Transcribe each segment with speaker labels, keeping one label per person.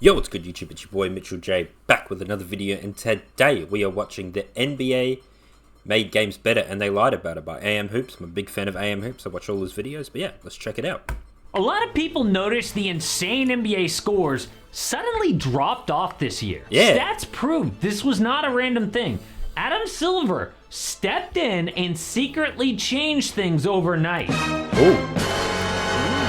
Speaker 1: Yo, what's good YouTube? It's your boy Mitchell J back with another video, and today we are watching the NBA Made Games Better and They Lied About It by AM Hoops. I'm a big fan of AM Hoops. I watch all his videos, but yeah, let's check it out.
Speaker 2: A lot of people noticed the insane NBA scores suddenly dropped off this year.
Speaker 1: Yeah.
Speaker 2: Stats proved this was not a random thing. Adam Silver stepped in and secretly changed things overnight.
Speaker 1: Oh,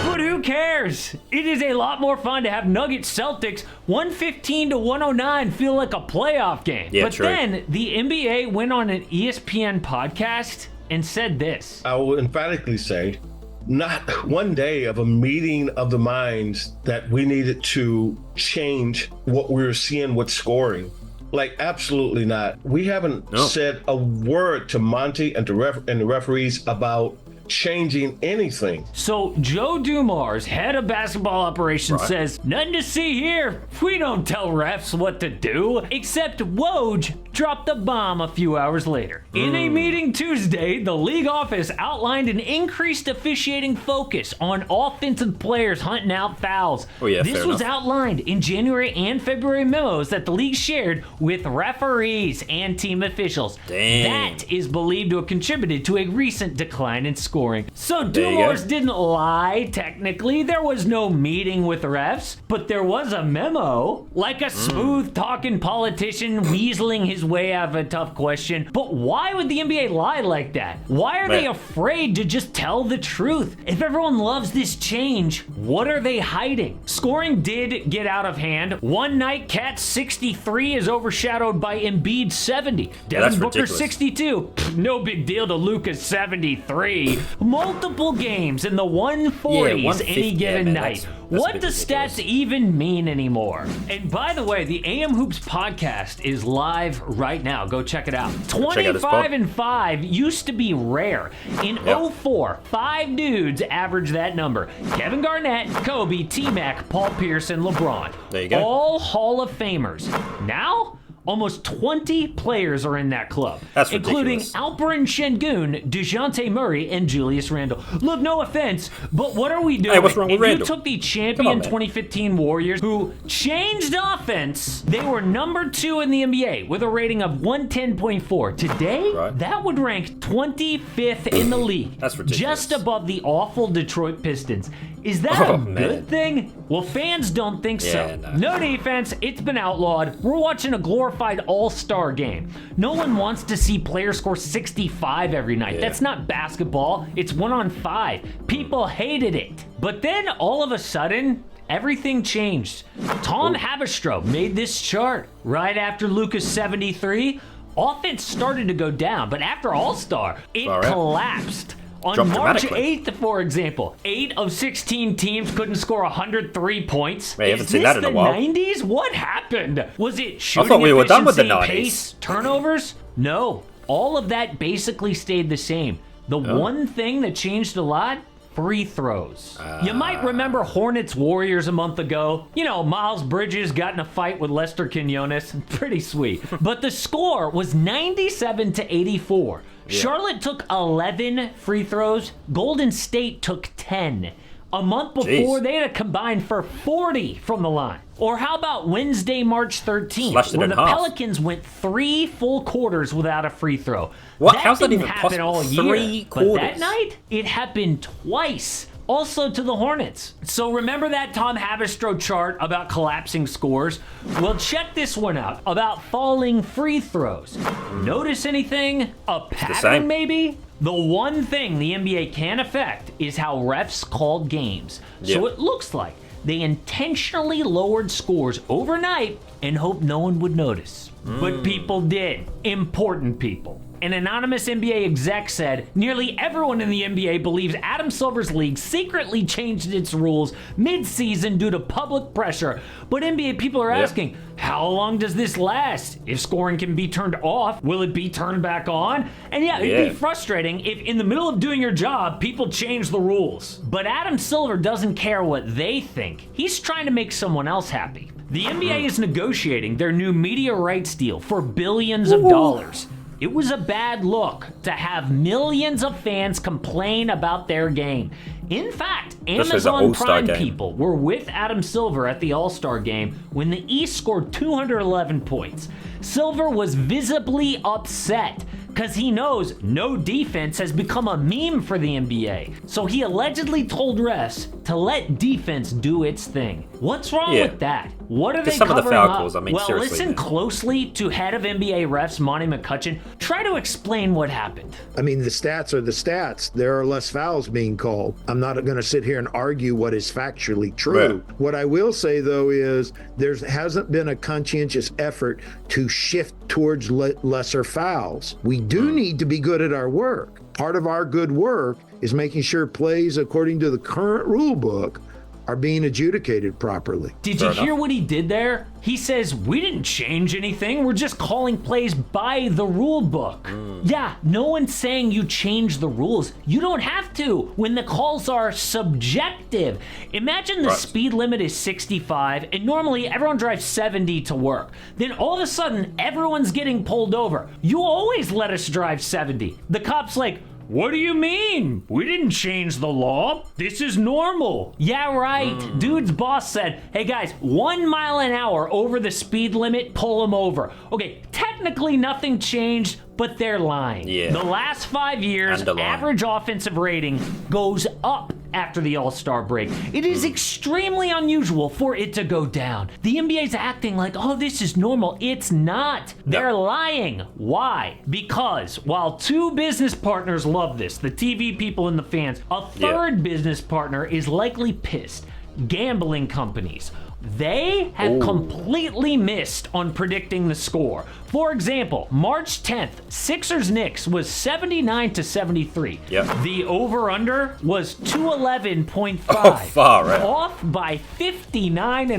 Speaker 2: But who cares? It is a lot more fun to have Nuggets Celtics 115 to 109 feel like a playoff game.
Speaker 1: Yeah,
Speaker 2: but
Speaker 1: true.
Speaker 2: then the NBA went on an ESPN podcast and said this.
Speaker 3: I will emphatically say, not one day of a meeting of the minds that we needed to change what we were seeing with scoring. Like, absolutely not. We haven't said a word to Monty and the referees about changing anything.
Speaker 2: So Joe Dumars, head of basketball operations, says, nothing to see here. We don't tell refs what to do, except Woj dropped the bomb a few hours later. In a meeting Tuesday, the league office outlined an increased officiating focus on offensive players hunting out fouls.
Speaker 1: Oh, yeah,
Speaker 2: this
Speaker 1: fair
Speaker 2: was
Speaker 1: enough.
Speaker 2: outlined in January and February memos that the league shared with referees and team officials.
Speaker 1: Dang.
Speaker 2: That is believed to have contributed to a recent decline in scoring. So
Speaker 1: There you
Speaker 2: Dumars
Speaker 1: go.
Speaker 2: didn't lie, technically. There was no meeting with the refs, but there was a memo. Like a smooth-talking politician weaseling his way out of a tough question. But why would the NBA lie like that? Why are they
Speaker 1: Man.
Speaker 2: afraid to just tell the truth? If everyone loves this change, what are they hiding? Scoring did get out of hand. One night, Cat 63 is overshadowed by Embiid 70. Devin
Speaker 1: that's
Speaker 2: Booker
Speaker 1: ridiculous.
Speaker 2: 62. Pfft, no big deal to Lucas 73. Multiple games in the 140s
Speaker 1: 150,
Speaker 2: any given
Speaker 1: man,
Speaker 2: night.
Speaker 1: that's
Speaker 2: What
Speaker 1: a bit
Speaker 2: do
Speaker 1: ridiculous.
Speaker 2: stats even mean anymore? And by the way, the AM Hoops podcast is live right now. Go check it out.
Speaker 1: check out his pod.
Speaker 2: 25-5 used to be rare. In 04, 5 dudes averaged that number. Kevin Garnett, Kobe, T-Mac, Paul Pierce, and LeBron.
Speaker 1: There you go.
Speaker 2: All Hall of Famers. Now, almost 20 players are in that club,
Speaker 1: That's
Speaker 2: including
Speaker 1: ridiculous.
Speaker 2: Alperen Şengün, DeJounte Murray, and Julius Randle. Look, no offense, but what are we doing?
Speaker 1: Hey, what's wrong with
Speaker 2: if
Speaker 1: Randle?
Speaker 2: you took the
Speaker 1: Come
Speaker 2: champion
Speaker 1: on, man.
Speaker 2: 2015 Warriors, who changed offense, they were number 2 in the NBA with a rating of 110.4. Today,
Speaker 1: Right.
Speaker 2: that would rank 25th in the league.
Speaker 1: That's ridiculous.
Speaker 2: Just above the awful Detroit Pistons. Is that
Speaker 1: Oh,
Speaker 2: a
Speaker 1: man.
Speaker 2: good thing? Well, fans don't think
Speaker 1: Yeah,
Speaker 2: so.
Speaker 1: nah.
Speaker 2: No defense, it's been outlawed. We're watching a glorified all-star game. No one wants to see players score 65 every night.
Speaker 1: Yeah.
Speaker 2: That's not basketball. It's 1-on-5. People hated it. But then all of a sudden, everything changed. Tom Haberstroh made this chart right after Lucas 73. Offense started to go down, but after All-Star, it
Speaker 1: All right.
Speaker 2: collapsed. On
Speaker 1: Dropped
Speaker 2: March
Speaker 1: dramatically.
Speaker 2: 8th, for example, 8 of 16 teams couldn't score 103 points.
Speaker 1: Man, I haven't
Speaker 2: Is
Speaker 1: seen
Speaker 2: this
Speaker 1: that in a
Speaker 2: the
Speaker 1: while.
Speaker 2: 90s? What happened? Was it shooting
Speaker 1: thought we were done with the
Speaker 2: efficiency,
Speaker 1: 90s.
Speaker 2: pace, turnovers? No. All of that basically stayed the same. The one thing that changed a lot? Free throws. You might remember Hornets Warriors a month ago. You know, Miles Bridges got in a fight with Lester Quinones. Pretty sweet. But the score was 97 to 84. Charlotte took 11 free throws. Golden State took 10. A month before,
Speaker 1: Jeez.
Speaker 2: they had a combined for 40 from the line. Or how about Wednesday, March 13th,
Speaker 1: Slashed it
Speaker 2: when
Speaker 1: in
Speaker 2: the
Speaker 1: half.
Speaker 2: Pelicans went 3 full quarters without a free throw?
Speaker 1: What? How's that
Speaker 2: didn't
Speaker 1: even
Speaker 2: happen
Speaker 1: possible?
Speaker 2: all year.
Speaker 1: 3
Speaker 2: But that
Speaker 1: quarters?
Speaker 2: night, it happened twice. Also to the Hornets. So remember that Tom Haberstroh chart about collapsing scores? Well, check this one out about falling free throws. Notice anything? A pattern,
Speaker 1: same.
Speaker 2: maybe? The one thing the NBA can affect is how refs called games. So
Speaker 1: Yeah.
Speaker 2: it looks like they intentionally lowered scores overnight and hoped no one would notice. But people did. Important people. An anonymous NBA exec said, nearly everyone in the NBA believes Adam Silver's league secretly changed its rules mid-season due to public pressure. But NBA people are asking, how long does this last? If scoring can be turned off, will it be turned back on? And yeah, it'd be frustrating if in the middle of doing your job, people change the rules. But Adam Silver doesn't care what they think. He's trying to make someone else happy. The NBA is negotiating their new media rights deal for billions of dollars. It was a bad look to have millions of fans complain about their game. In fact,
Speaker 1: was an
Speaker 2: Amazon
Speaker 1: All-Star
Speaker 2: Prime
Speaker 1: game.
Speaker 2: people were with Adam Silver at the All-Star game when the East scored 211 points. Silver was visibly upset because he knows no defense has become a meme for the NBA. So he allegedly told refs to let defense do its thing. What's wrong
Speaker 1: Yeah.
Speaker 2: with that? What are they
Speaker 1: some of the
Speaker 2: covering
Speaker 1: foul
Speaker 2: up?
Speaker 1: calls, I mean,
Speaker 2: well,
Speaker 1: seriously,
Speaker 2: listen
Speaker 1: man.
Speaker 2: closely to head of NBA refs Monty McCutcheon try to explain what happened.
Speaker 4: I mean, the stats are the stats. There are less fouls being called. I'm not going to sit here and argue what is factually true.
Speaker 1: Right.
Speaker 4: What I will say, though, is there hasn't been a conscientious effort to shift towards lesser fouls. We do need to be good at our work. Part of our good work is making sure plays according to the current rule book are being adjudicated properly.
Speaker 2: Did
Speaker 1: Fair
Speaker 2: you hear
Speaker 1: enough.
Speaker 2: what he did there? He says, we didn't change anything. We're just calling plays by the rule book. Yeah, no one's saying you change the rules. You don't have to when the calls are subjective. Imagine the
Speaker 1: Right.
Speaker 2: speed limit is 65 and normally everyone drives 70 to work. Then all of a sudden, everyone's getting pulled over. You always let us drive 70. The cop's like, what do you mean? We didn't change the law. This is normal. Yeah, right. Dude's boss said, hey guys, 1 mile an hour over the speed limit, pull them over. Okay, technically nothing changed, but they're lying.
Speaker 1: Yeah.
Speaker 2: The last 5 years,
Speaker 1: Underline.
Speaker 2: average offensive rating goes up after the All-Star break. It is extremely unusual for it to go down. The NBA's acting like, oh, this is normal. It's not. They're lying. Why? Because while two business partners love this, the TV people and the fans, a third business partner is likely pissed. Gambling companies. They have completely missed on predicting the score. For example, March 10th, Sixers-Knicks was 79-73.
Speaker 1: Yep.
Speaker 2: The over-under was 211.5.
Speaker 1: Oh, far out.
Speaker 2: Off by 59.5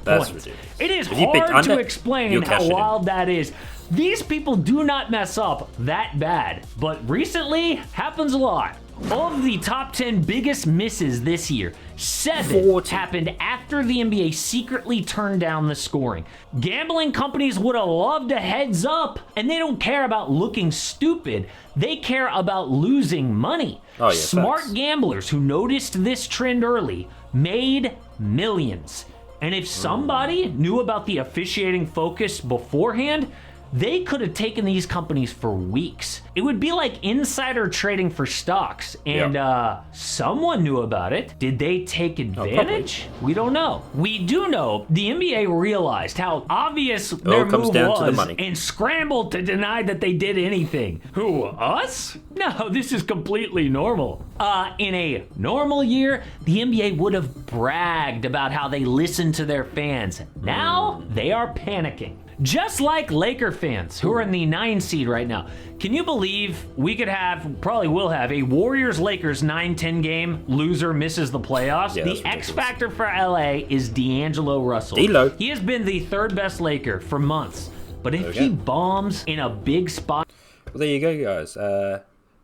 Speaker 1: That's
Speaker 2: points.
Speaker 1: ridiculous.
Speaker 2: It is
Speaker 1: If you picked
Speaker 2: hard to
Speaker 1: under,
Speaker 2: explain
Speaker 1: you'll
Speaker 2: how
Speaker 1: cash it in.
Speaker 2: wild that is. These people do not mess up that bad, but recently happens a lot. Of the top 10 biggest misses this year, 7
Speaker 1: 40.
Speaker 2: happened after the NBA secretly turned down the scoring. Gambling companies would have loved a heads up, and they don't care about looking stupid. They care about losing money.
Speaker 1: Oh, yeah,
Speaker 2: Smart
Speaker 1: facts.
Speaker 2: gamblers who noticed this trend early made millions. And if somebody knew about the officiating focus beforehand, they could have taken these companies for weeks. It would be like insider trading for stocks, and someone knew about it. Did they take advantage? We don't know. We do know the NBA realized how obvious their
Speaker 1: comes
Speaker 2: move
Speaker 1: down to the
Speaker 2: was
Speaker 1: money.
Speaker 2: and scrambled to deny that they did anything. Who, us? No, this is completely normal. In a normal year, the NBA would have bragged about how they listened to their fans. Now, they are panicking. Just like Laker fans, who are in the 9 seed right now. Can you believe we could have, probably will have, a Warriors-Lakers 9-10 game, loser misses the playoffs?
Speaker 1: Yeah,
Speaker 2: The
Speaker 1: that's ridiculous.
Speaker 2: X factor for LA is D'Angelo Russell.
Speaker 1: D-Lo.
Speaker 2: He has been the third best Laker for months. But if
Speaker 1: Okay.
Speaker 2: he bombs in a big spot,
Speaker 1: Well, there you go, guys. The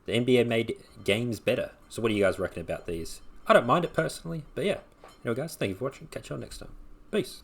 Speaker 1: NBA made games better. So what do you guys reckon about these? I don't mind it personally, but yeah. Anyway, guys, thank you for watching. Catch you on next time. Peace.